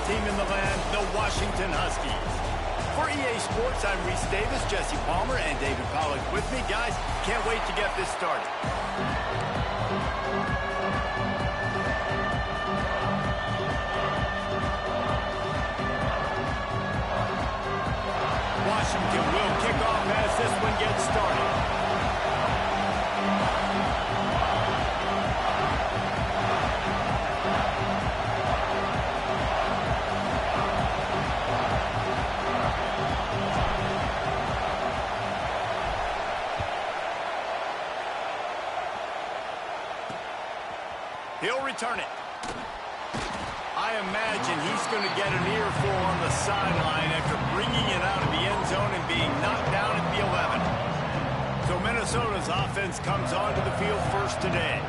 team in the land, the Washington Huskies. For EA Sports, I'm Reese Davis, Jesse Palmer, and David Pollack with me. Guys, can't wait to get this started. Washington will kick off as this one gets started. He'll return it. I imagine he's going to get an earful on the sideline after bringing it out of the end zone and being knocked down at the 11. So Minnesota's offense comes onto the field first today.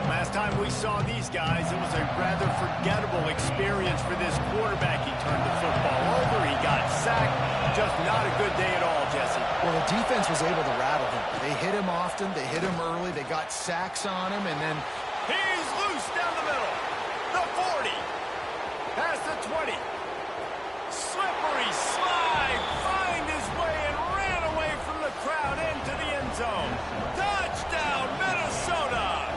Last time we saw these guys, it was a rather forgettable experience for this quarterback. He turned the football over, he got sacked. Just not a good day at all, Jesse. Well, the defense was able to rattle him. They hit him often, they hit him early, they got sacks on him, and then... He's loose down the middle. The 40. Past the 20. Slippery slide. Find his way and ran away from the crowd into the end zone. Touchdown, Minnesota.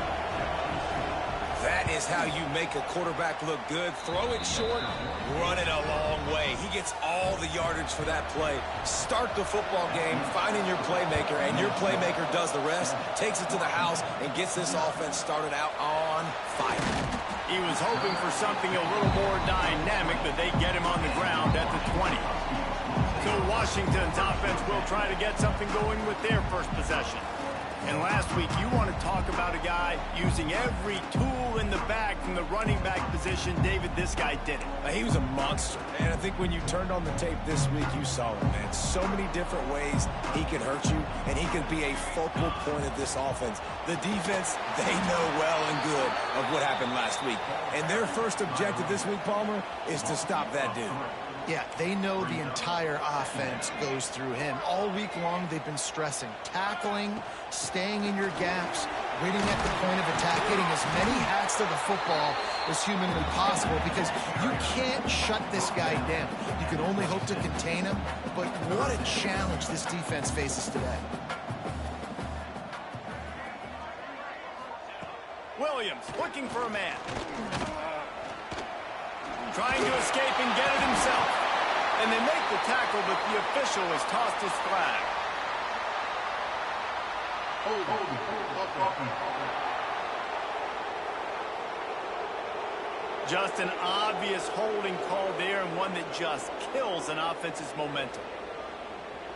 That is how you make a quarterback look good. Throw it short, run it a long way. He gets all the yardage for that play. Start the football game finding your playmaker, and your playmaker does the rest, takes it to the house, and gets this offense started out on fire. He was hoping for something a little more dynamic, but they get him on the ground at the 20. So Washington's offense will try to get something going with their first possession. And last week, you want to talk about a guy using every tool in the bag from the running back position. David, this guy did it. He was a monster, and I think when you turned on the tape this week, you saw him, man. So many different ways he could hurt you, and he could be a focal point of this offense. The defense, they know well and good of what happened last week. And their first objective this week, Palmer, is to stop that dude. Yeah, they know the entire offense goes through him. All week long, they've been stressing tackling, staying in your gaps, waiting at the point of attack, getting as many hats to the football as humanly possible, because you can't shut this guy down. You can only hope to contain him, but what a challenge this defense faces today. Williams looking for a man. Trying to escape and get it himself. And they make the tackle, but the official has tossed his flag. Just an obvious holding call there, and one that just kills an offense's momentum.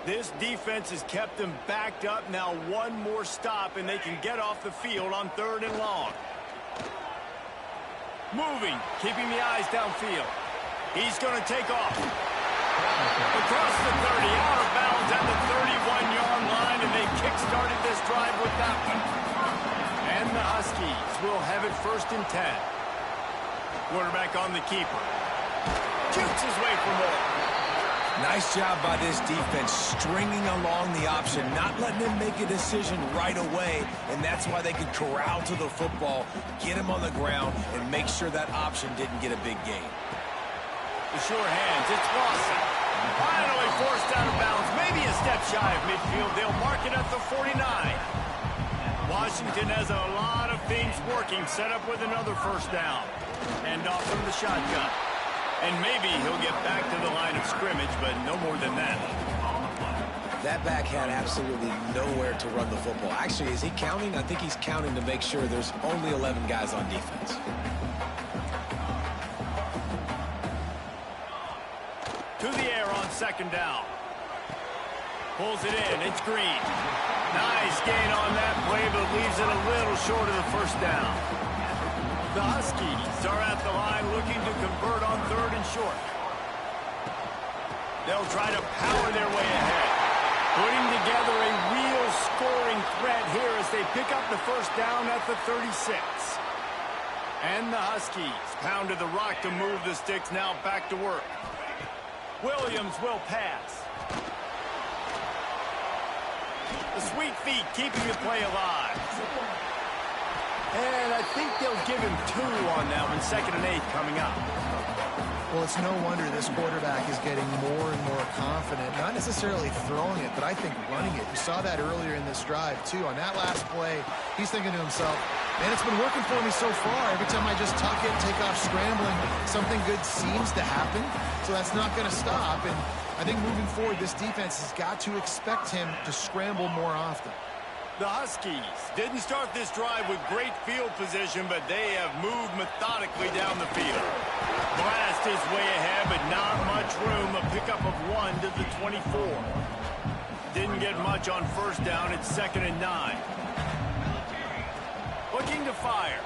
This defense has kept them backed up. Now one more stop, and they can get off the field on 3rd and long. Moving, keeping the eyes downfield. He's going to take off. Across the 30, out of bounds at the 31-yard line, and they kick-started this drive with that one. And the Huskies will have it 1st and 10. Quarterback on the keeper. Shoots his way for more. Nice job by this defense, stringing along the option, not letting him make a decision right away, and that's why they could corral to the football, get him on the ground, and make sure that option didn't get a big gain. The sure hands, it's Lawson. Finally forced out of bounds, maybe a step shy of midfield. They'll mark it at the 49. Washington has a lot of things working, set up with another 1st down. End off from the shotgun. And maybe he'll get back to the line of scrimmage, but no more than that. That back had absolutely nowhere to run the football. Actually, is he counting? I think he's counting to make sure there's only 11 guys on defense. To the air on 2nd down. Pulls it in. It's Green. Nice gain on that play, but leaves it a little short of the 1st down. The Huskies are at the line looking to convert on 3rd and short. They'll try to power their way ahead, putting together a real scoring threat here as they pick up the 1st down at the 36. And the Huskies pounded the rock to move the sticks, now back to work. Williams will pass. The sweet feet keeping the play alive. And I think they'll give him 2 on that one. 2nd and 8 coming up. Well, it's no wonder this quarterback is getting more and more confident, not necessarily throwing it, but I think running it. You saw that earlier in this drive, too. On that last play, he's thinking to himself, man, it's been working for me so far. Every time I just tuck it, take off scrambling, something good seems to happen, so that's not going to stop. And I think moving forward, this defense has got to expect him to scramble more often. The Huskies didn't start this drive with great field position, but they have moved methodically down the field. Blast is way ahead, but not much room. A pickup of 1 to the 24. Didn't get much on first down. It's 2nd and 9. Looking to fire.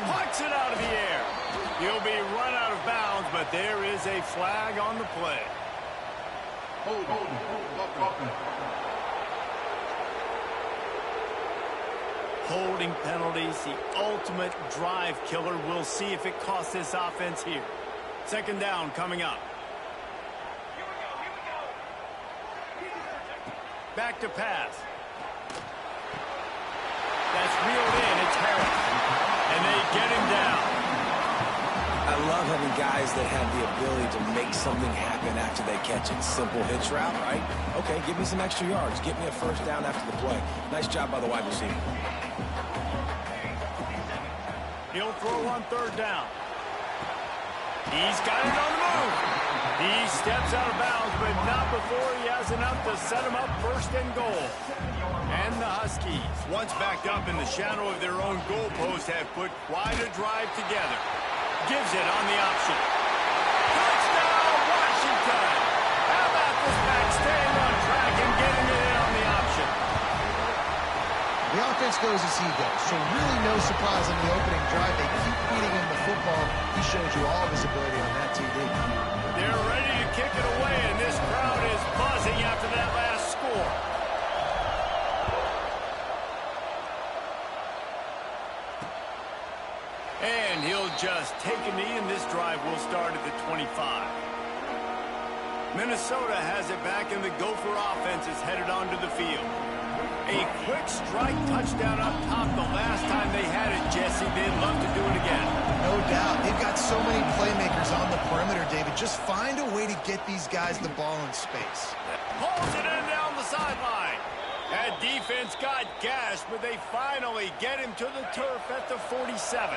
Pucks it out of the air. He'll be run out of bounds, but there is a flag on the play. Holding penalties, the ultimate drive killer. We'll see if it costs this offense here. 2nd down coming up. Back to pass. That's reeled in. It's Harris. And they get him down. I love having guys that have the ability to make something happen after they catch it. Simple hitch route, right? Okay, give me some extra yards. Get me a first down after the play. Nice job by the wide receiver. He'll throw on 3rd down. He's got it on the move. He steps out of bounds, but not before he has enough to set him up 1st and goal. And the Huskies, once backed up in the shadow of their own goalpost, have put quite a drive together. Gives it on the option. Touchdown, Washington! How about this back staying on track and getting it in on the option? The offense goes as he goes, so really no surprise in the opening drive. They keep feeding him the football. He showed you all of his ability on that TD. They're ready to kick it away, and this crowd is buzzing after that last score. And he'll just take a knee, and this drive will start at the 25. Minnesota has it back, and the Gopher offense is headed onto the field. A quick strike touchdown up top the last time they had it, Jesse. They'd love to do it again. No doubt. They've got so many playmakers on the perimeter, David. Just find a way to get these guys the ball in space. Pulls it in down the sideline. That defense got gashed, but they finally get him to the turf at the 47.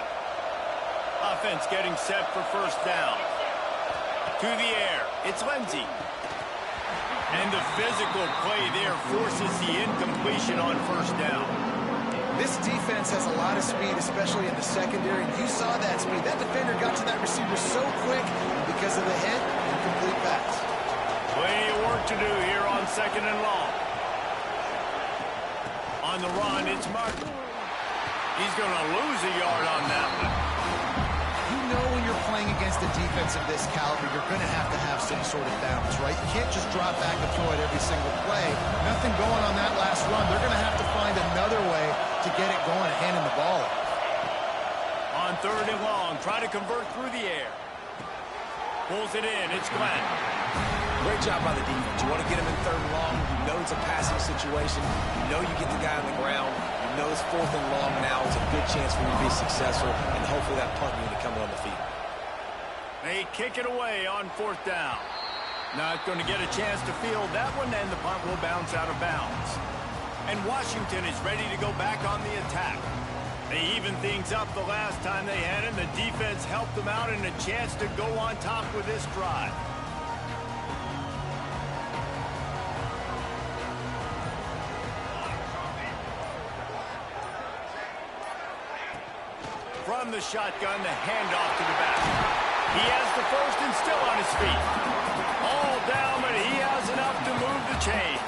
Offense getting set for 1st down. To the air. It's Lindsey. And the physical play there forces the incompletion on 1st down. This defense has a lot of speed, especially in the secondary. And you saw that speed. That defender got to that receiver so quick because of the hit, incomplete pass. Plenty of work to do here on 2nd and long. On the run, it's Martin. He's going to lose a yard on that one. You know when you're playing against a defense of this caliber, you're going to have some sort of balance, right? You can't just drop back and throw it every single play. Nothing going on that last run. They're going to have to find another way to get it going and handing the ball off. On 3rd and long, try to convert through the air. Pulls it in. It's Glenn. Great job by the defense. You want to get him in 3rd and long. You know it's a passing situation. You know you get the guy on the ground. You know it's 4th and long now. It's a good chance for you to be successful, and hopefully that punt unit coming on the field. They kick it away on 4th down. Not going to get a chance to field that one, and the punt will bounce out of bounds. And Washington is ready to go back on the attack. They evened things up the last time they had it. The defense helped them out, and a chance to go on top with this drive. From the shotgun, the handoff to the back. He has the 1st and still on his feet. All down, but he has enough to move the chains.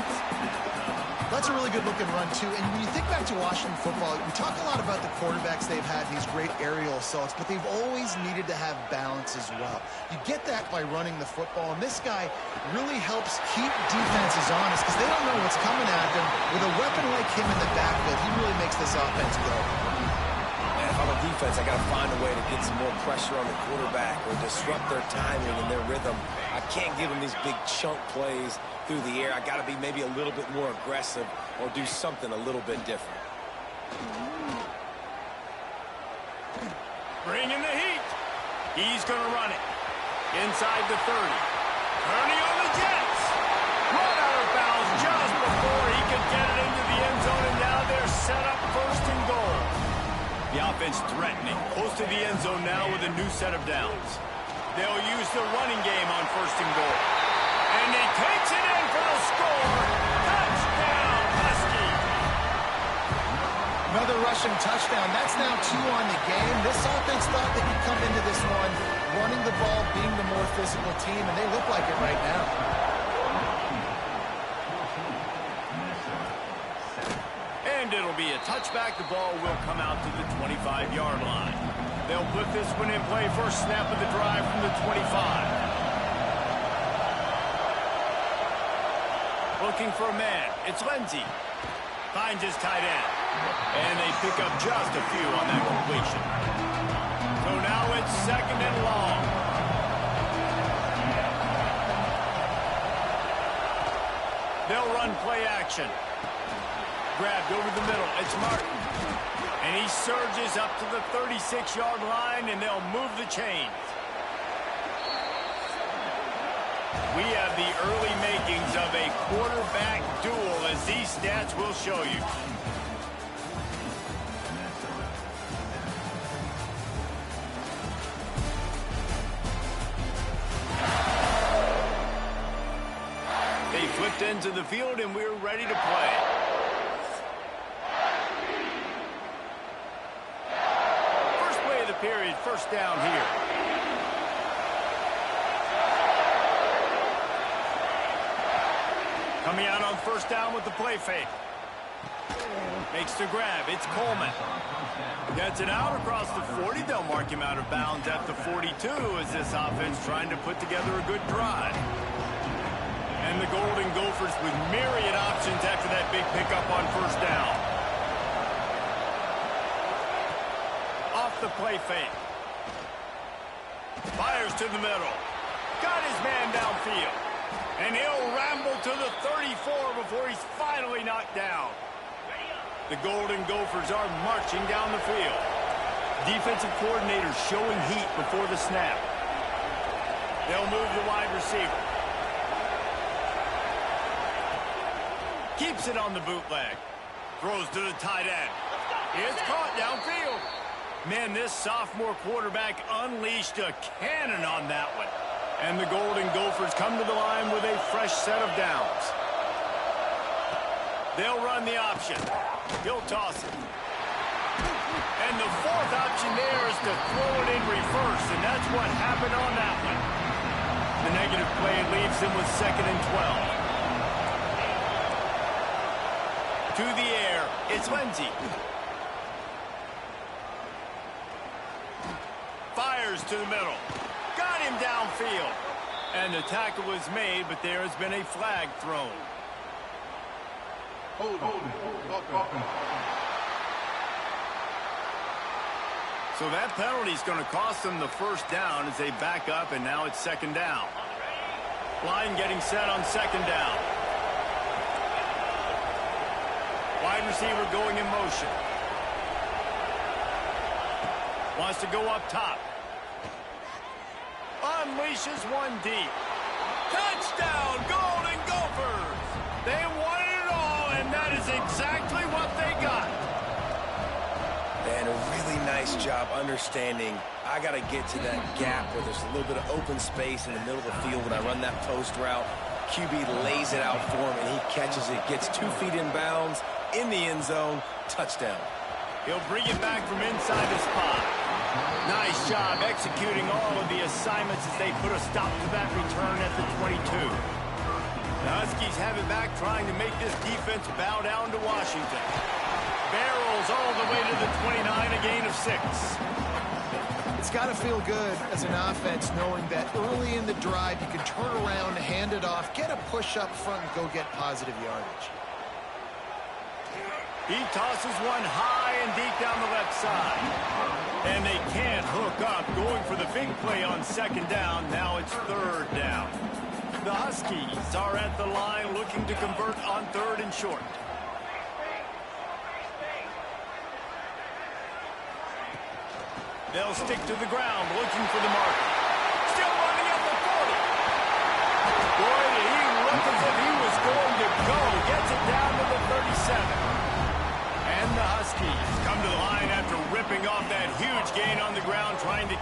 That's a really good-looking run, too. And when you think back to Washington football, we talk a lot about the quarterbacks they've had, these great aerial assaults, but they've always needed to have balance as well. You get that by running the football, and this guy really helps keep defenses honest because they don't know what's coming at them. With a weapon like him in the backfield, he really makes this offense go. Man, if I'm a defense, I got to find a way to get some more pressure on the quarterback or disrupt their timing and their rhythm. I can't give them these big chunk plays through the air. I got to be maybe a little bit more aggressive or do something a little bit different. Bringing the heat. He's going to run it. Inside the 30. Turning on the Jets. Run out of bounds just before he could get it into the end zone, and now they're set up first and goal. The offense threatening. Close to the end zone now with a new set of downs. They'll use the running game on first and goal. And he takes it in for the score. Touchdown, Husky. Another rushing touchdown. That's now 2 on the game. This offense thought they could come into this one running the ball, being the more physical team, and they look like it right now. And it'll be a touchback. The ball will come out to the 25-yard line. They'll put this one in play. First snap of the drive from the 25. Looking for a man. It's Lindsey. Finds his tight end. And they pick up just a few on that completion. So now it's second and long. They'll run play action. Grabbed over the middle. It's Martin. And he surges up to the 36-yard line, and they'll move the chains. We have the early makings of a quarterback duel, as these stats will show you. They flipped into the field, and we're ready to play. First play of the period, first down here. Coming out on first down with the play fake. Makes the grab. It's Coleman. Gets it out across the 40. They'll mark him out of bounds at the 42 as this offense trying to put together a good drive. And the Golden Gophers with myriad options after that big pickup on first down. Off the play fake. Fires to the middle. Got his man downfield. And he'll ramble to the 34 before he's finally knocked down. The Golden Gophers are marching down the field. Defensive coordinator showing heat before the snap. They'll move the wide receiver. Keeps it on the bootleg. Throws to the tight end. It's caught downfield. Man, this sophomore quarterback unleashed a cannon on that one. And the Golden Gophers come to the line with a fresh set of downs. They'll run the option. He'll toss it. And the fourth option there is to throw it in reverse, and that's what happened on that one. The negative play leaves them with second and 12. To the air, it's Lindsey. Fires to the middle. Got him downfield. And the tackle was made, but there has been a flag thrown. So that penalty is going to cost them the first down as they back up, and now it's second down. Line getting set on second down. Wide receiver going in motion. Wants to go up top. Unleashes one deep. Touchdown, Golden Gophers! They wanted it all, and that is exactly what they got. And a really nice job understanding I got to get to that gap where there's a little bit of open space in the middle of the field when I run that post route. QB lays it out for him, and he catches it, gets 2 feet in bounds, in the end zone, touchdown. He'll bring it back from inside the spot. Nice job executing all of the assignments as they put a stop to that return at the 22. The Huskies have it back, trying to make this defense bow down to Washington. Barrels all the way to the 29, a gain of 6. It's got to feel good as an offense knowing that early in the drive you can turn around, hand it off, get a push up front, and go get positive yardage. He tosses one high and deep down the left side. And they can't hook up, going for the big play on second down. Now it's third down. The Huskies are at the line looking to convert on third and short. They'll stick to the ground looking for the mark.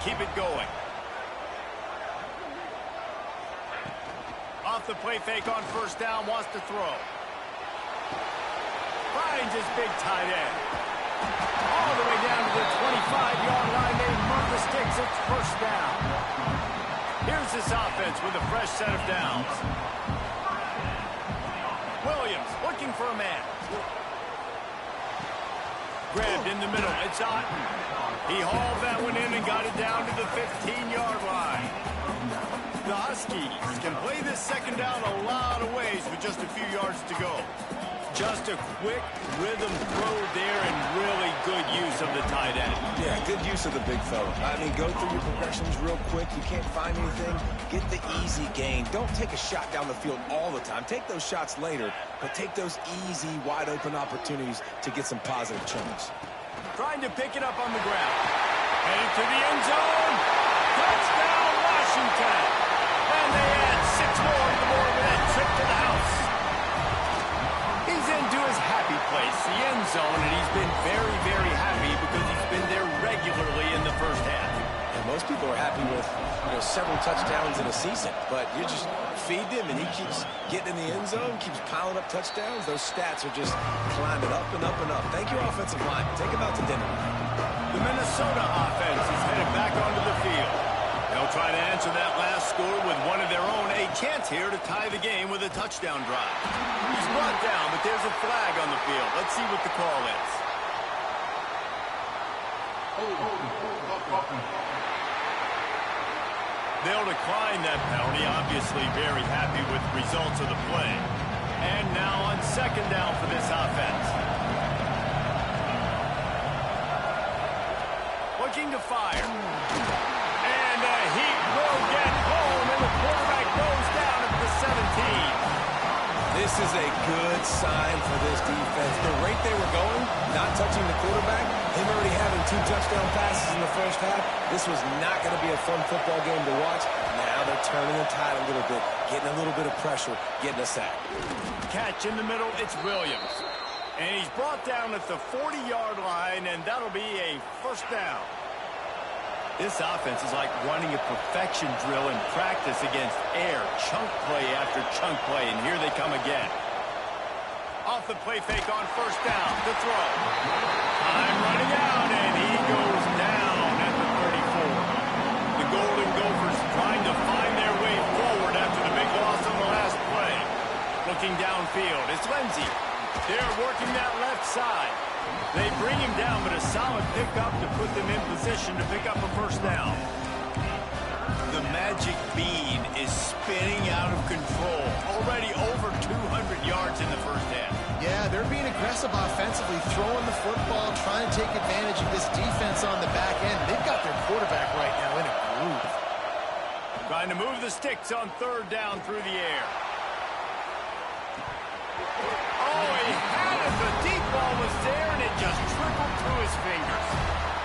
keep it going. Off the play fake on first down, wants to throw. Finds his big tight end. All the way down to the 25-yard line. They move the sticks. It's first down. Here's this offense with a fresh set of downs. Williams looking for a man. Grabbed in the middle. It's Otten. He hauled that one in and got it down to the 15-yard line. The Huskies can play this second down a lot of ways with just a few yards to go. Just a quick rhythm throw there and really good use of the tight end. Yeah, good use of the big fella. I mean, go through your progressions real quick. You can't find anything. Get the easy gain. Don't take a shot down the field all the time. Take those shots later, but take those easy, wide-open opportunities to get some positive chunks. Trying to pick it up on the ground. Headed to the end zone. Touchdown, Washington. And they add 6 more to the board with that trip to the house. He's into his happy place, the end zone, and he's been very, very happy because he's been there regularly in the first half. And most people are happy with several touchdowns in a season, but you just feed him and he keeps getting in the end zone, keeps piling up touchdowns. Those stats are just climbing up and up and up. Thank you, offensive line. Take him out to dinner. The Minnesota offense is headed back onto the field. They'll try to answer that last score with one of their own. A chance here to tie the game with a touchdown drive. He's brought down, but there's a flag on the field. Let's see what the call is. They'll decline that penalty. Obviously very happy with the results of the play. And now on second down for this offense. Looking to fire. And he will get home, and the quarterback goes down at the 17. This is a good sign for this defense. The rate they were going, not touching the quarterback, him already having 2 touchdown passes in the first half, this was not going to be a fun football game to watch. Now they're turning the tide a little bit, getting a little bit of pressure, getting a sack. Catch in the middle, it's Williams. And he's brought down at the 40-yard line, and that'll be a first down. This offense is like running a perfection drill in practice against air. Chunk play after chunk play, and here they come again. Off the play fake on first down, the throw. Time running out, and he goes down at the 34. The Golden Gophers trying to find their way forward after the big loss on the last play. Looking downfield, it's Lindsey. They're working that left side. They bring him down, but a solid pickup to put them in position to pick up a first down. The magic bean is spinning out of control. Already over 200 yards in the first half. Yeah, they're being aggressive offensively, throwing the football, trying to take advantage of this defense on the back end. They've got their quarterback right now in a groove. Trying to move the sticks on third down through the air. Oh, he had it. The deep ball was there, and it just trickled through his fingers.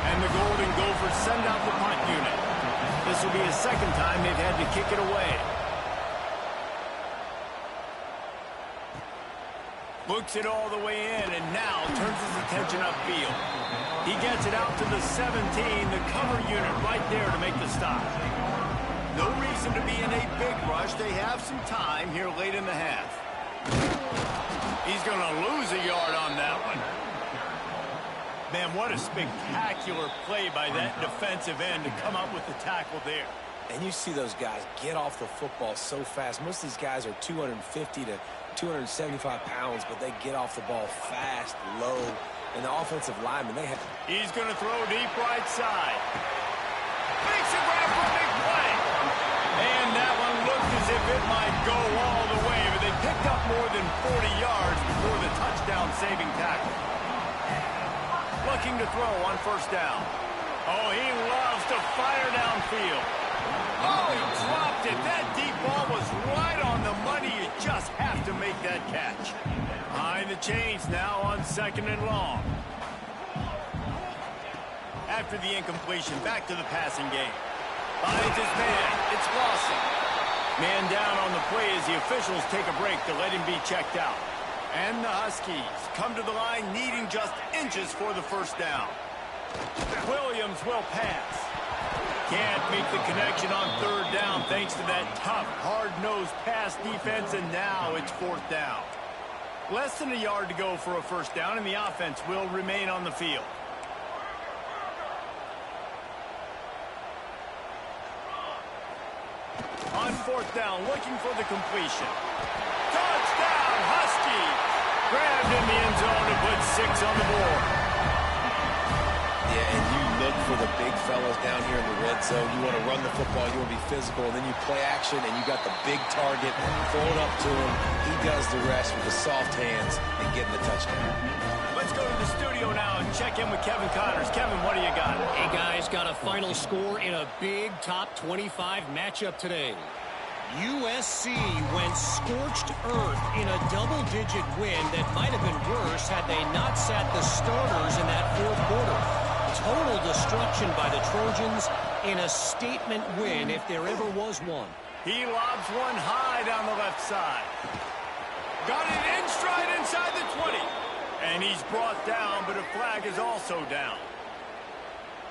And the Golden Gophers send out the punt unit. This will be the second time they've had to kick it away. Looks it all the way in, and now turns his attention upfield. He gets it out to the 17, the cover unit right there to make the stop. No reason to be in a big rush. They have some time here late in the half. He's going to lose a yard on that one. Man, what a spectacular play by that defensive end to come up with the tackle there. And you see those guys get off the football so fast. Most of these guys are 250 to 275 pounds, but they get off the ball fast, low. And the offensive linemen, they have... He's going to throw deep right side. Makes a grab for a big play. And that one looked as if it might go all the way, but they picked up more than 40 yards before the touchdown-saving tackle. Looking to throw on first down. Oh, he loves to fire downfield. Oh, he dropped it. That deep ball was right on the money. You just have to make that catch. Behind the chains now on second and long. After the incompletion, back to the passing game. Finds his man. It's Lawson. Man down on the play as the officials take a break to let him be checked out. And the Huskies come to the line needing just inches for the first down. Williams will pass. can't make the connection on third down thanks to that tough, hard-nosed pass defense, and now it's fourth down. Less than a yard to go for a first down, and the offense will remain on the field. On fourth down, looking for the completion. Touchdown, Husky! Grabbed in the end zone and put 6 on the board. Yeah, and you look for the big fellas down here in the red zone. You want to run the football, you want to be physical, and then you play action, and you got the big target, throw it up to him. He does the rest with the soft hands and getting the touchdown. Let's go to the studio now and check in with Kevin Connors. Kevin, what do you got? Hey, guys, got a final score in a big top 25 matchup today. USC went scorched earth in a double-digit win that might have been worse had they not sat the starters in that fourth quarter. Total destruction by the Trojans in a statement win if there ever was one. He lobs one high down the left side. Got it in stride inside the 20. And he's brought down, but a flag is also down.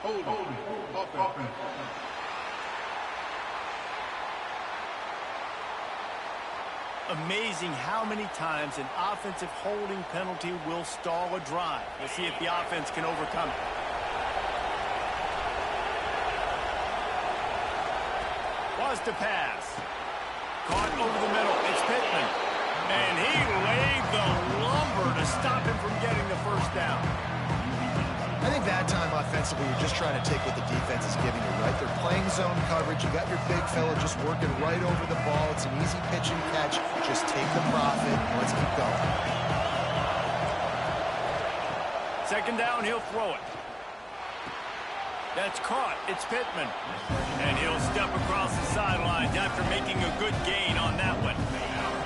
Hold on. Amazing how many times an offensive holding penalty will stall a drive. We'll see if the offense can overcome it. Was to pass. Caught over the middle. It's Pittman. And he laid the lumber to stop him from getting the first down. I think that time offensively, you're just trying to take what the defense is giving you, right? They're playing zone coverage. You got your big fella just working right over the ball. It's an easy pitch and catch. Just take the profit. Let's keep going. Second down, he'll throw it. That's caught. It's Pittman. And he'll step across the sidelines after making a good gain on that one.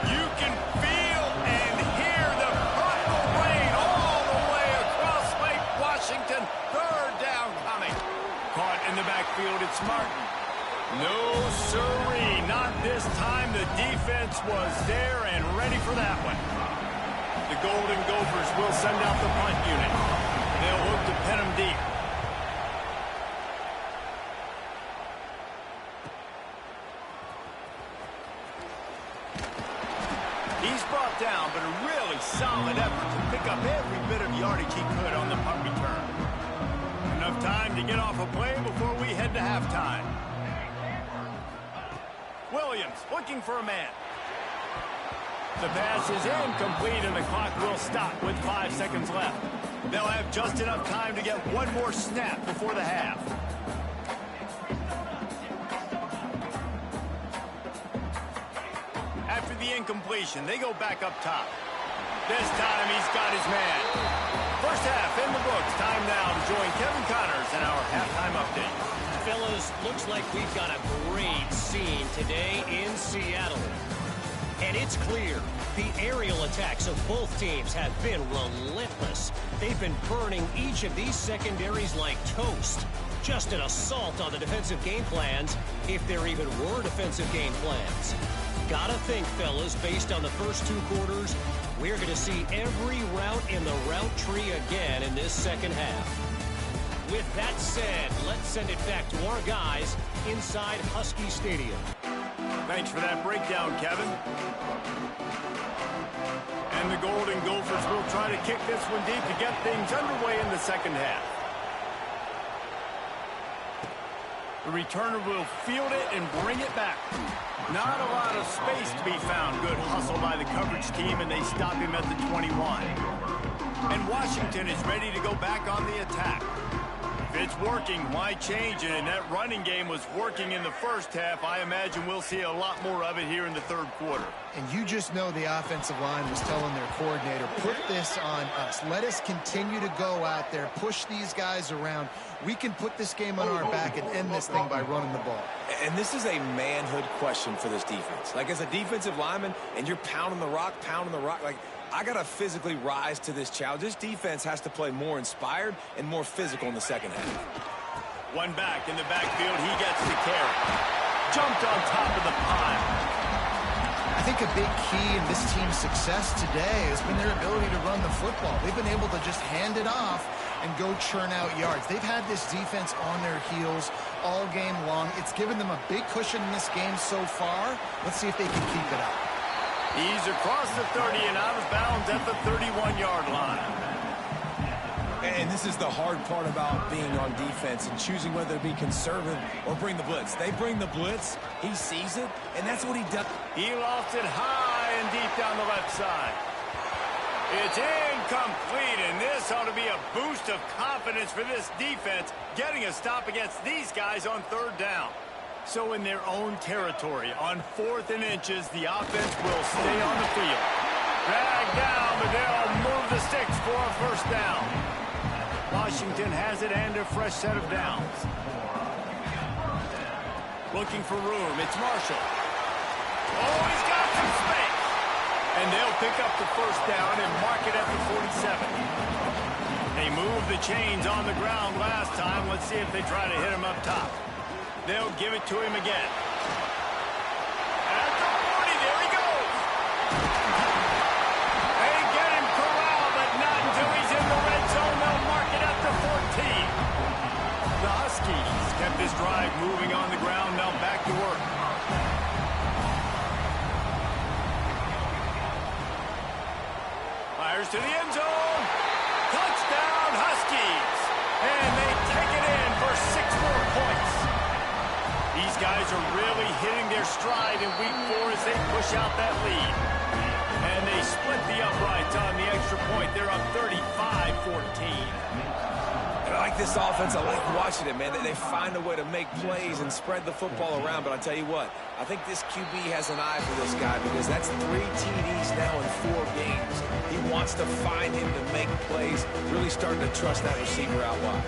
You can feel and hear the purple rain all the way across Lake Washington. Third down coming. Caught in the backfield, it's Martin. No siree, not this time. The defense was there and ready for that one. The Golden Gophers will send out the punt unit. They'll look to pin him deep. He's brought down, but a really solid effort to pick up every bit of yardage he could on the punt return. Enough time to get off a play before we head to halftime. Williams looking for a man. The pass is incomplete, and the clock will stop with 5 seconds left. They'll have just enough time to get one more snap before the half. After the incompletion, they go back up top. This time he's got his man. First half in the books. Time now to join Kevin Connors in our halftime update. Fellas, looks like we've got a great scene today in Seattle. And it's clear, the aerial attacks of both teams have been relentless. They've been burning each of these secondaries like toast. Just an assault on the defensive game plans, if there even were defensive game plans. Gotta think, fellas, based on the first 2 quarters, we're going to see every route in the route tree again in this second half. With that said, let's send it back to our guys inside Husky Stadium. Thanks for that breakdown, Kevin. And the Golden Gophers will try to kick this one deep to get things underway in the second half. The returner will field it and bring it back. Not a lot of space to be found. Good hustle by the coverage team, and they stop him at the 21. And Washington is ready to go back on the attack. If it's working, why change it? And that running game was working in the first half. I imagine we'll see a lot more of it here in the third quarter. And you just know the offensive line was telling their coordinator, put this on us. Let us continue to go out there, push these guys around. We can put this game on our back and end this thing by running the ball. And this is a manhood question for this defense. Like, as a defensive lineman, and you're pounding the rock, like, I got to physically rise to this challenge. This defense has to play more inspired and more physical in the second half. One back in the backfield. He gets the carry. Jumped on top of the pile. I think a big key in this team's success today has been their ability to run the football. They've been able to just hand it off and go churn out yards. They've had this defense on their heels all game long. It's given them a big cushion in this game so far. Let's see if they can keep it up. He's across the 30 and out of bounds at the 31-yard line. And this is the hard part about being on defense and choosing whether to be conservative or bring the blitz. They bring the blitz, he sees it, and that's what he does. He lost it high and deep down the left side. It's incomplete, and this ought to be a boost of confidence for this defense, getting a stop against these guys on third down. So in their own territory, on 4th and inches, the offense will stay on the field. Drag down, but they'll move the sticks for a first down. Washington has it and a fresh set of downs. Looking for room, it's Marshall. Oh, he's got some space. And they'll pick up the first down and mark it at the 47. They moved the chains on the ground last time. Let's see if they try to hit him up top. They'll give it to him again. At the 40, there he goes. They get him corralled, but not until he's in the red zone. They'll mark it at the 14. The Huskies kept this drive moving on the ground. Now back to work. Fires to the end zone. Touchdown, Huskies. And they take it in for 6 more points. These guys are really hitting their stride in week 4 as they push out that lead. And they split the uprights on the extra point. They're up 35-14. I like this offense. I like watching it, man. They find a way to make plays and spread the football around. But I'll tell you what, I think this QB has an eye for this guy because that's 3 TDs now in 4 games. He wants to find him to make plays, really starting to trust that receiver out wide.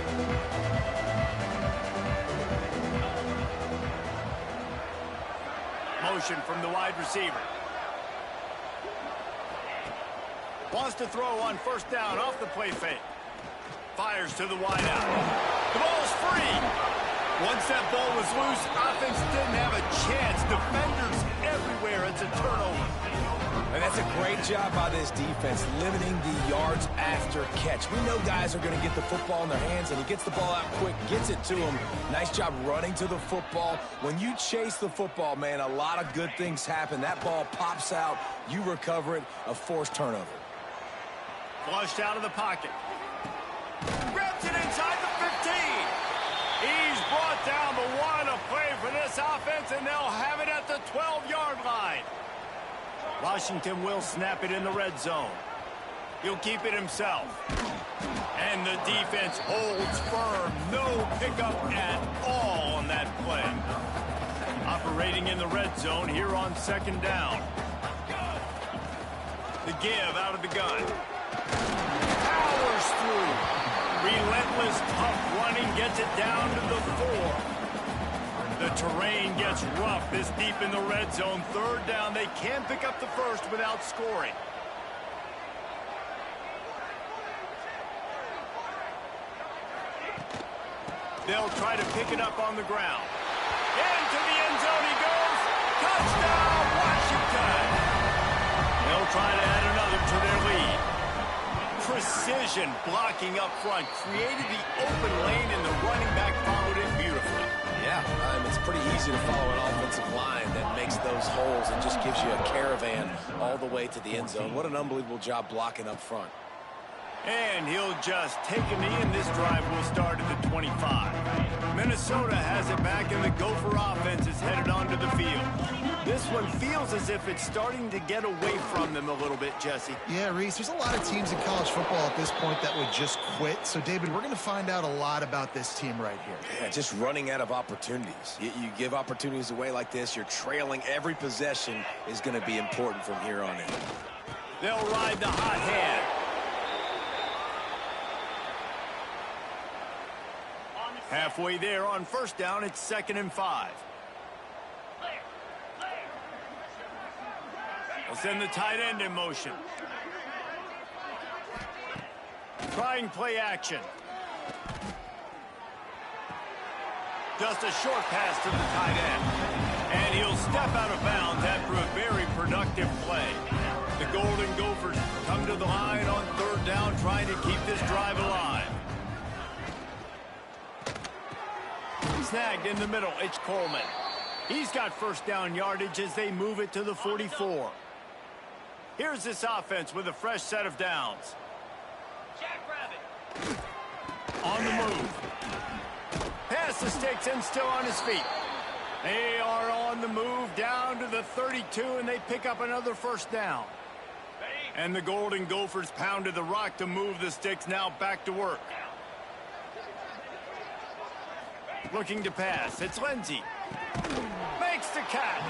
Motion from the wide receiver. Wants to throw on first down off the play fake. Fires to the wideout. The ball's free. Once that ball was loose, offense didn't have a chance. Defenders everywhere. It's a turnover. And that's a great job by this defense, limiting the yards after catch. We know guys are going to get the football in their hands, and he gets the ball out quick, gets it to him. Nice job running to the football. When you chase the football, man, a lot of good things happen. That ball pops out. You recover it, a forced turnover. Flushed out of the pocket. Grabs it inside the 15. He's brought down, but what a play for this offense, and they'll have it at the 12-yard line. Washington will snap it in the red zone. He'll keep it himself. And the defense holds firm. No pickup at all on that play. Operating in the red zone here on 2nd down. The give out of the gun. Powers through. Relentless, tough running gets it down to the 4. The terrain gets rough this deep in the red zone. 3rd down. They can pick up the first without scoring. They'll try to pick it up on the ground. Into the end zone he goes. Touchdown, Washington. They'll try to add another to their lead. Precision blocking up front. Created the open lane, and the running back followed it beautifully. Yeah, it's pretty easy to follow an offensive line that makes those holes and just gives you a caravan all the way to the end zone. What an unbelievable job blocking up front. And he'll just take a knee, and this drive will start at the 25. Minnesota has it back, and the Gopher offense is headed onto the field. This one feels as if it's starting to get away from them a little bit, Jesse. Yeah, Reese, there's a lot of teams in college football at this point that would just quit. So, David, we're going to find out a lot about this team right here. Yeah, just running out of opportunities. You give opportunities away like this, you're trailing. Every possession is going to be important from here on in. They'll ride the hot hand. Halfway there on first down, it's 2nd and 5. They'll send the tight end in motion. Trying play action. Just a short pass to the tight end. And he'll step out of bounds after a very productive play. The Golden Gophers come to the line on 3rd down, trying to keep this drive alive. snagged in the middle. It's Coleman. He's got first down yardage as they move it to the 44. Here's this offense with a fresh set of downs. On the move. Pass the sticks and still on his feet. They are on the move down to the 32, and they pick up another first down. And the Golden Gophers pounded the rock to move the sticks, now back to work. Looking to pass. It's Lindsey. Makes the catch.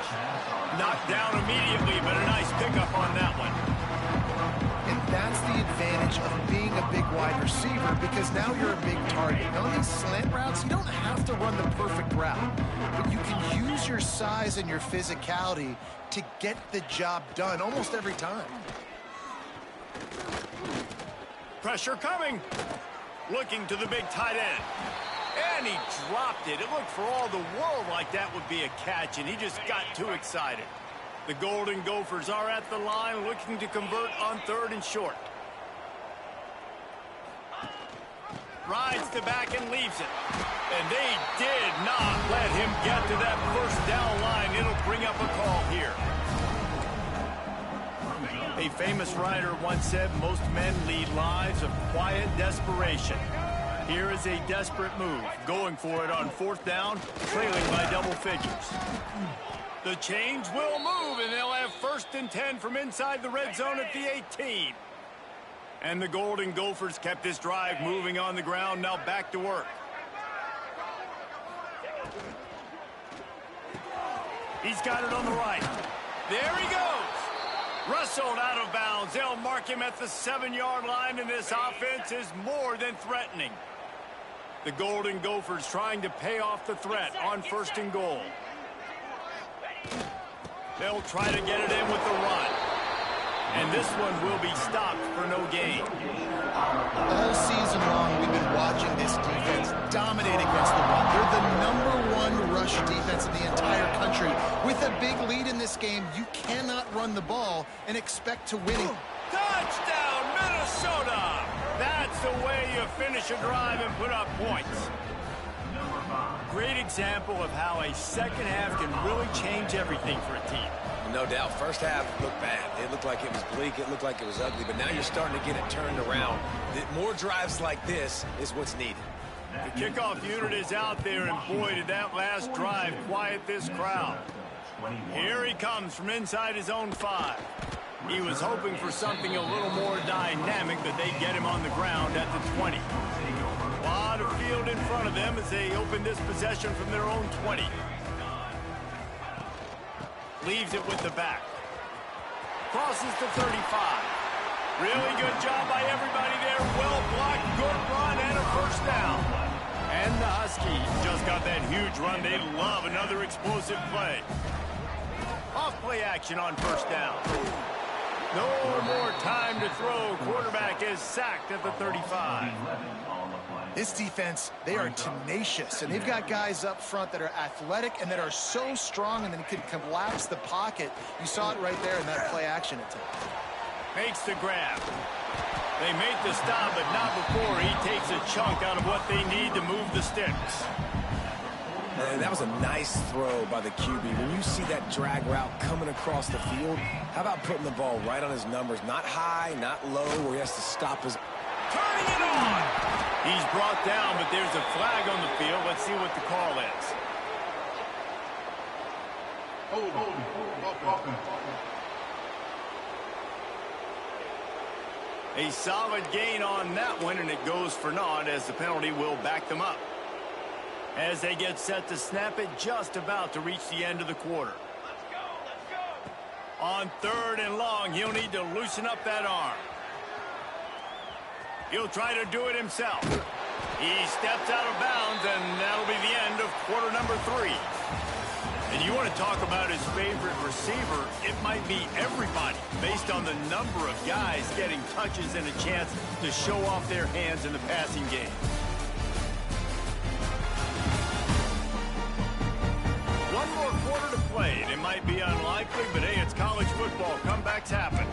Knocked down immediately, but a nice pickup on that one. And that's the advantage of being a big wide receiver, because now you're a big target. And on these slant routes, you don't have to run the perfect route, but you can use your size and your physicality to get the job done almost every time. Pressure coming. Looking to the big tight end. And he dropped it. It looked for all the world like that would be a catch, and he just got too excited. The Golden Gophers are at the line looking to convert on 3rd and short. Rides the back and leaves it. And they did not let him get to that first down line. It'll bring up a call here. A famous writer once said, most men lead lives of quiet desperation. Here is a desperate move, going for it on 4th down, trailing by double figures. The change will move, and they'll have 1st and 10 from inside the red zone at the 18. And the Golden Gophers kept this drive moving on the ground, now back to work. He's got it on the right. There he goes. Wrestled out of bounds. They'll mark him at the 7-yard line, and this offense is more than threatening. The Golden Gophers trying to pay off the threat on 1st and goal. They'll try to get it in with the run. And this one will be stopped for no gain. All season long, we've been watching this defense dominate against the run. They're the #1 rush defense in the entire country. With a big lead in this game, you cannot run the ball and expect to win it. Touchdown, Minnesota! That's the way you finish a drive and put up points. Great example of how a second half can really change everything for a team. No doubt. First half looked bad. It looked like it was bleak. It looked like it was ugly. But now you're starting to get it turned around. More drives like this is what's needed. The kickoff unit is out there, and boy, did that last drive quiet this crowd. Here he comes from inside his own 5. He was hoping for something a little more dynamic, but they get him on the ground at the 20. A lot of field in front of them as they open this possession from their own 20. Leaves it with the back. Crosses the 35. Really good job by everybody there. Well blocked, good run, and a first down. And the Huskies just got that huge run. They love another explosive play. Off-play action on first down. No more time to throw. Quarterback is sacked at the 35. This defense, they are tenacious, and they've got guys up front that are athletic and that are so strong and then can collapse the pocket. You saw it right there in that play action attempt. Makes the grab. They make the stop, but not before he takes a chunk out of what they need to move the sticks. And that was a nice throw by the QB. When you see that drag route coming across the field, how about putting the ball right on his numbers? Not high, not low, where he has to stop his... Turning it on! He's brought down, but there's a flag on the field. Let's see what the call is. A solid gain on that one, and it goes for naught as the penalty will back them up. As they get set to snap it, just about to reach the end of the quarter. Let's go. On 3rd and long, he'll need to loosen up that arm. He'll try to do it himself. He steps out of bounds, and that'll be the end of quarter number 3. And you want to talk about his favorite receiver, it might be everybody, based on the number of guys getting touches and a chance to show off their hands in the passing game. One more quarter to play, and it might be unlikely, but hey, it's college football. Comebacks happen.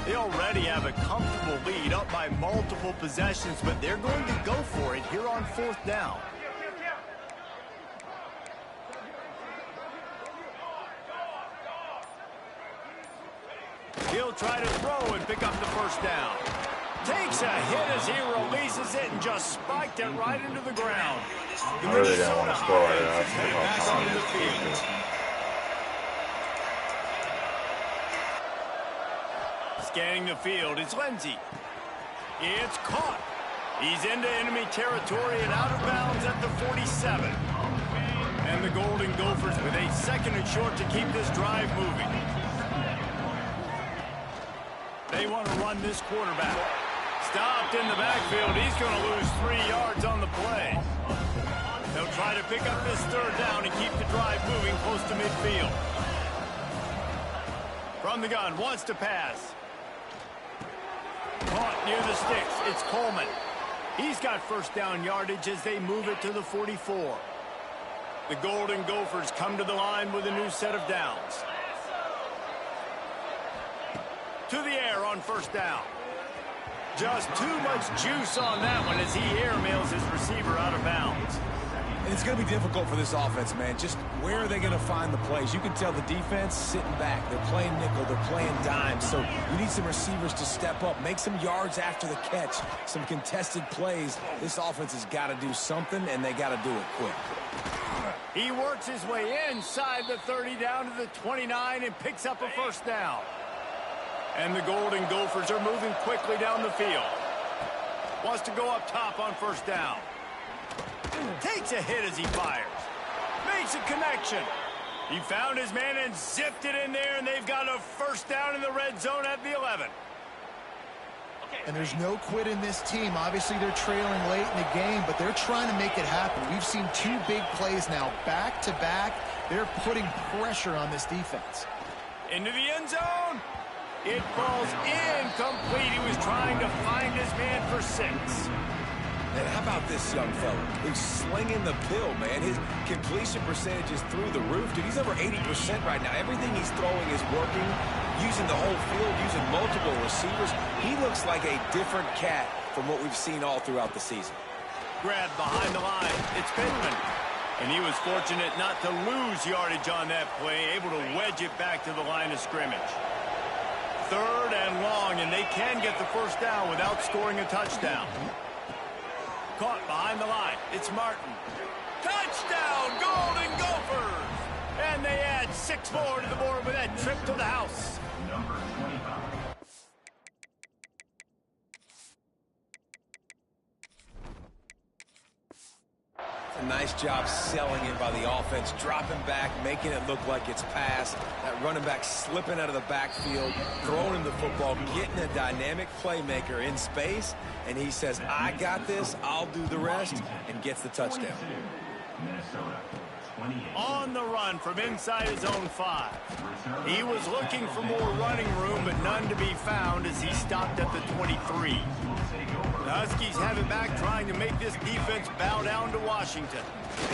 They already have a comfortable lead lead, up by multiple possessions, but they're going to go for it here on 4th down. He'll try to throw and pick up the first down. Takes a hit as he releases it and just spiked it right into the ground. I really don't want to score right after Back onto the field. Scanning the field, it's Lindsey. It's caught. He's into enemy territory and out of bounds at the 47. And the Golden Gophers with a 2nd and short to keep this drive moving. They want to run this quarterback. Stopped in the backfield. He's going to lose 3 yards on the play. They'll try to pick up this 3rd down and keep the drive moving close to midfield. From the gun, wants to pass. Caught near the sticks. It's Coleman. He's got 1st down yardage as they move it to the 44. The Golden Gophers come to the line with a new set of downs. To the air on 1st down. Just too much juice on that one as he airmails his receiver out of bounds. And it's going to be difficult for this offense, man. Just where are they going to find the plays? You can tell the defense sitting back. They're playing nickel. They're playing dime. So you need some receivers to step up, make some yards after the catch, some contested plays. This offense has got to do something, and they got to do it quick. He works his way inside the 30 down to the 29 and picks up a 1st down. And the Golden Gophers are moving quickly down the field. Wants to go up top on 1st down. Takes a hit as he fires. Makes a connection. He found his man and zipped it in there, and they've got a 1st down in the red zone at the 11. And there's no quit in this team. Obviously, they're trailing late in the game, but they're trying to make it happen. We've seen 2 big plays now, back to back. They're putting pressure on this defense. Into the end zone. It falls incomplete. He was trying to find his man for 6. And how about this young fella? He's slinging the pill, man. His completion percentage is through the roof. Dude, he's over 80% right now. Everything he's throwing is working, using the whole field, using multiple receivers. He looks like a different cat from what we've seen all throughout the season. Grabbed behind the line. It's Pittman. And he was fortunate not to lose yardage on that play, able to wedge it back to the line of scrimmage. 3rd and long, and they can get the 1st down without scoring a touchdown. Caught behind the line. It's Martin. Touchdown, Golden Gophers! And they add 6 more to the board with that trip to the house. Number 25. A nice job selling it by the offense, dropping back, making it look like it's passed. That running back slipping out of the backfield, throwing him the football, getting a dynamic playmaker in space, and he says, I got this, I'll do the rest, and gets the touchdown. Minnesota, 28. On the run from inside his own 5. He was looking for more running room, but none to be found as he stopped at the 23. The Huskies have it back, trying to make this defense bow down to Washington.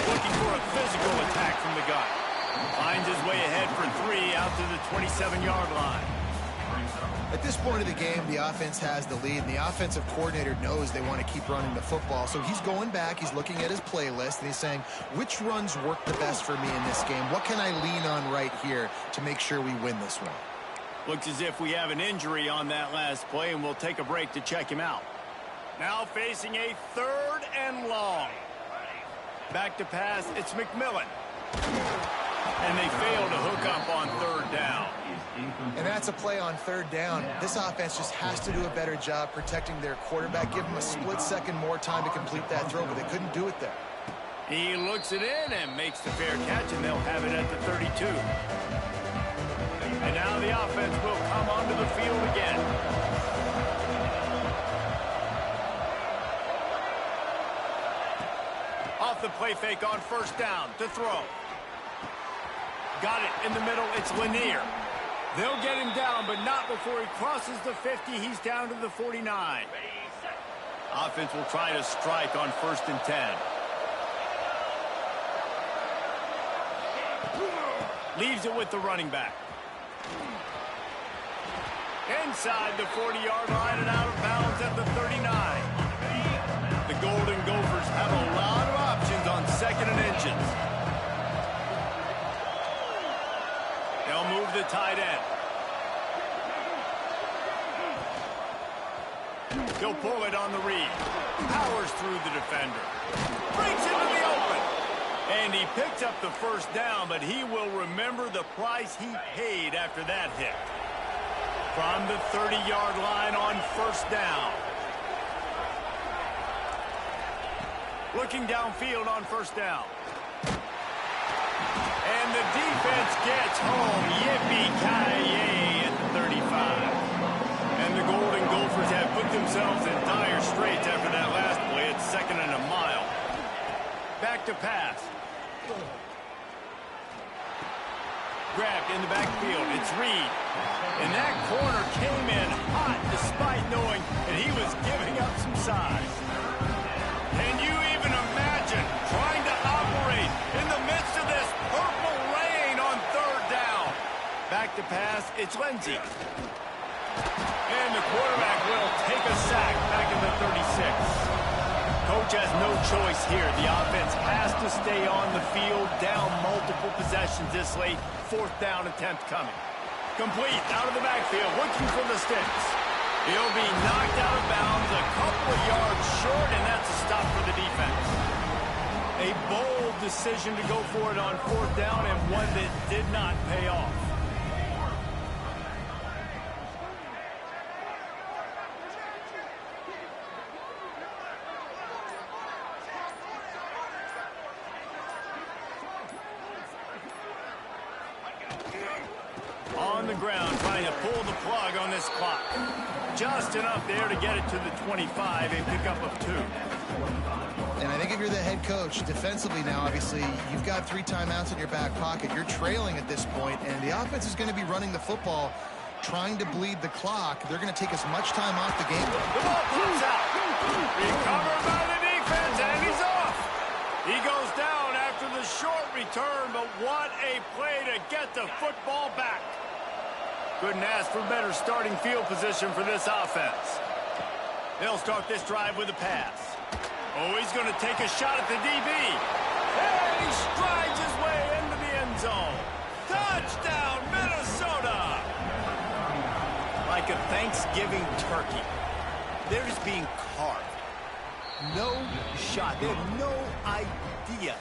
Looking for a physical attack from the gun. Finds his way ahead for 3 out to the 27-yard line. At this point of the game, the offense has the lead, and the offensive coordinator knows they want to keep running the football. So he's going back, he's looking at his playlist, and he's saying, which runs work the best for me in this game? What can I lean on right here to make sure we win this one? Looks as if we have an injury on that last play, and we'll take a break to check him out. Now facing a 3rd and long. Back to pass, it's McMillan. And they fail to hook up on 3rd down. And that's a play on 3rd down. This offense just has to do a better job protecting their quarterback. Give him a split second more time to complete that throw, but they couldn't do it there. He looks it in and makes the fair catch, and they'll have it at the 32. And now the offense will come onto the field again. Off the play fake on 1st down to throw. Got it in the middle. It's Lanier. They'll get him down, but not before he crosses the 50. He's down to the 49. Offense will try to strike on 1st and 10. Leaves it with the running back. Inside the 40-yard line and out of bounds at the 39. The Golden Gophers have a lot of options on 2nd and inches. They'll move the tight end. He'll pull it on the read. Powers through the defender. Breaks into the open. And he picked up the first down, but he will remember the price he paid after that hit. From the 30-yard line on 1st down. Looking downfield on 1st down. And the defense gets home. Yippee-ki-yay at the 35. And the Golden Gophers have put themselves in dire straits after that last play. It's 2nd and a mile. Back to pass. Grabbed in the backfield. It's Reed. And that corner came in hot despite knowing that he was giving up some size. Can you even imagine trying to operate in the midst of this purple rain on 3rd down? Back to pass. It's Lindsey. And the quarterback will take a sack back in the 36. Coach has no choice here. The offense has to stay on the field, down multiple possessions this late. 4th down attempt coming. Complete out of the backfield, looking for the sticks. He'll be knocked out of bounds a couple of yards short, and that's a stop for the defense. A bold decision to go for it on 4th down, and one that did not pay off. On the ground, trying to pull the plug on this clock. Just enough there to get it to the 25, a pickup of 2. And I think if you're the head coach, defensively now, obviously, you've got 3 timeouts in your back pocket. You're trailing at this point, and the offense is going to be running the football, trying to bleed the clock. They're going to take as much time off the game. The ball comes out. Recovered by the defense, and he's off. He goes down after the short return, but what a play to get the football back. Couldn't ask for better starting field position for this offense. They'll start this drive with a pass. Oh, he's going to take a shot at the DB. And he strides his way into the end zone. Touchdown, Minnesota! Like a Thanksgiving turkey, they're just being carved. No shot. They have no idea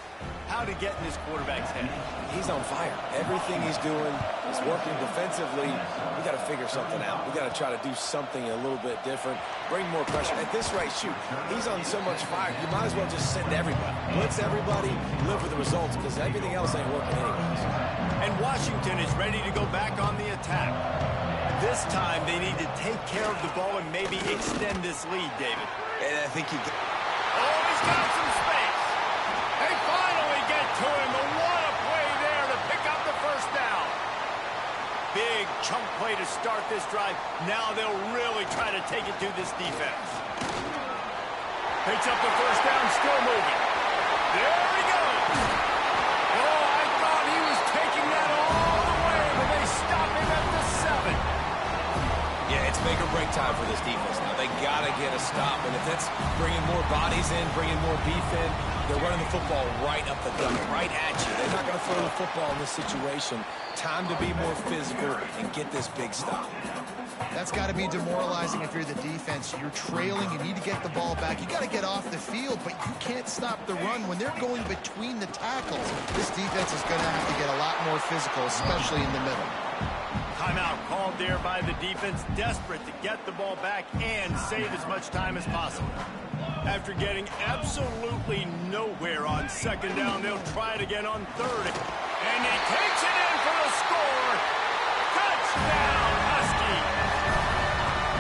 how to get in this quarterback's head. He's on fire. Everything he's doing is working defensively. We got to figure something out. We got to try to do something a little bit different. Bring more pressure. At this rate, shoot, he's on so much fire, you might as well just send everybody. Blitz everybody, live with the results, because everything else ain't working anyways. And Washington is ready to go back on the attack. This time, they need to take care of the ball and maybe extend this lead, David. And I think he... Oh, he's got some space. They finally get to him, but what a play there to pick up the 1st down. Big chunk play to start this drive. Now they'll really try to take it to this defense. Picks up the 1st down, still moving. There he goes. Oh, I thought he was taking that all the way, but they stop him at the 7. Yeah, it's make or break time for this defense now. They got to get a stop, and if that's bringing more bodies in, bringing more beef in, they're running the football right up the gut, right at you. They're not going to throw the football in this situation. Time to be more physical and get this big stop. That's got to be demoralizing if you're the defense. You're trailing. You need to get the ball back. You got to get off the field, but you can't stop the run. When they're going between the tackles, this defense is going to have to get a lot more physical, especially in the middle. Timeout called there by the defense, desperate to get the ball back and save as much time as possible. After getting absolutely nowhere on 2nd down, they'll try it again on 3rd. And he takes it in for the score. Touchdown, Huskies.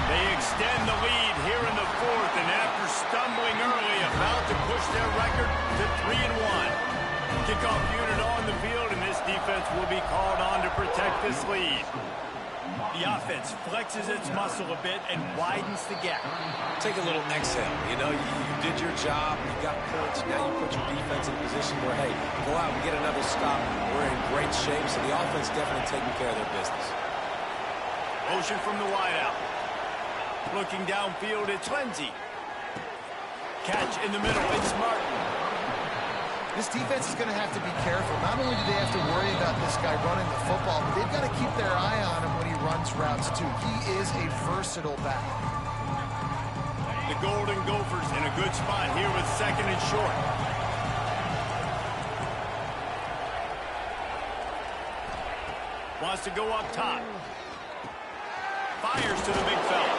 They extend the lead here in the 4th, and after stumbling early, about to push their record to 3-1. Kickoff unit on the field, and this defense will be called on to protect this lead. The offense flexes its muscle a bit and widens the gap. Take a little exhale. You know, you did your job. You got points. Now you put your defense in a position where, hey, go out and get another stop. We're in great shape, so the offense definitely taking care of their business. Motion from the wideout. Looking downfield, it's Lindsey. Catch in the middle, it's Martin. This defense is going to have to be careful. Not only do they have to worry about this guy running the football, but they've got to keep their eye on him when he runs routes too. He is a versatile back. The Golden Gophers in a good spot here with second and short. Wants to go up top. Fires to the big fella.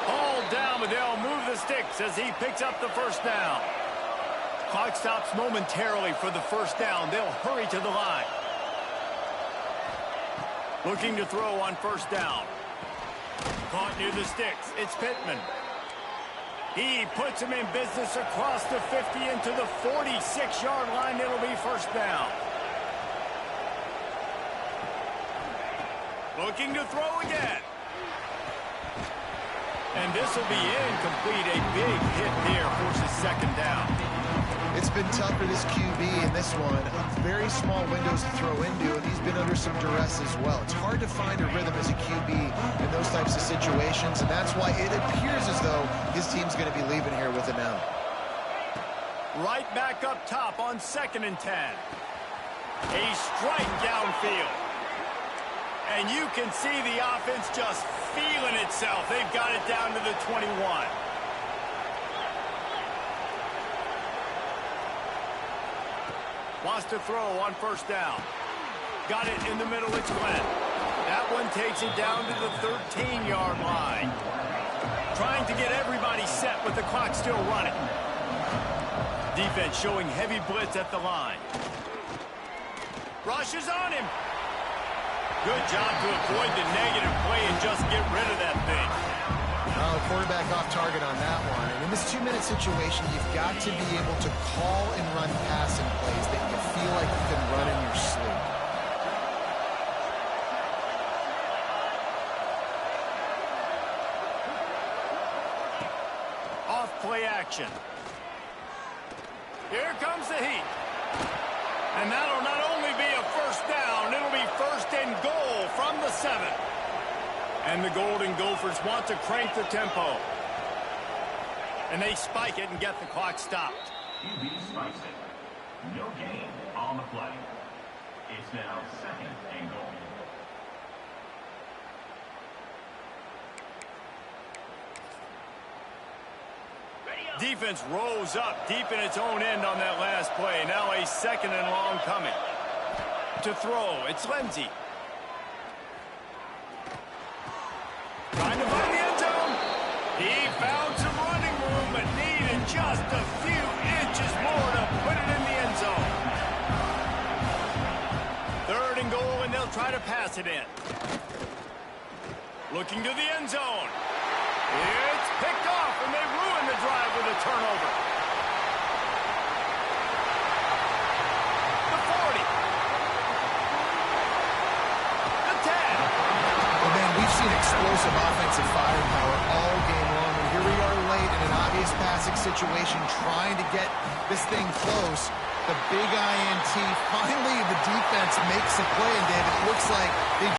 Hauled down, but they'll move the sticks as he picks up the first down. Clock stops momentarily for the first down. They'll hurry to the line. Looking to throw on first down. Caught near the sticks. It's Pittman. He puts him in business across the 50 into the 46-yard line. It'll be first down. Looking to throw again. And this will be incomplete. A big hit there forces second down. It's been tough for this QB in this one. Very small windows to throw into, and he's been under some duress as well. It's hard to find a rhythm as a QB in those types of situations, and that's why it appears as though his team's going to be leaving here with it now. Right back up top on 2nd and 10. A strike downfield. And you can see the offense just feeling itself. They've got it down to the 21. Wants to throw on first down. Got it in the middle, it's Glenn. That one takes it down to the 13-yard line. Trying to get everybody set with the clock still running. Defense showing heavy blitz at the line. Rushes on him. Good job to avoid the negative play and just get rid of that thing. Quarterback off target on that one. And in this 2-minute situation, you've got to be able to call and run passing plays that you feel like you can run in your sleep. Off play action. Here comes the heat. And that'll not only be a first down, it'll be first and goal from the 7. And the Golden Gophers want to crank the tempo. And they spike it and get the clock stopped. QB spikes it. No gain on the play. It's now 2nd and goal. Defense rose up deep in its own end on that last play. Now a 2nd and long coming. To throw, it's Lindsey. Trying to find the end zone. He found some running room, but needed just a few inches more to put it in the end zone. 3rd and goal, and they'll try to pass it in. Looking to the end zone. It's picked off, and they ruin the drive with a turnover. The 40. The 10. Well, man, we've seen explosive offensive firepower all game long, and here we are late in an obvious passing situation trying to get this thing close. The big INT, finally the defense makes a play, and David, it looks like they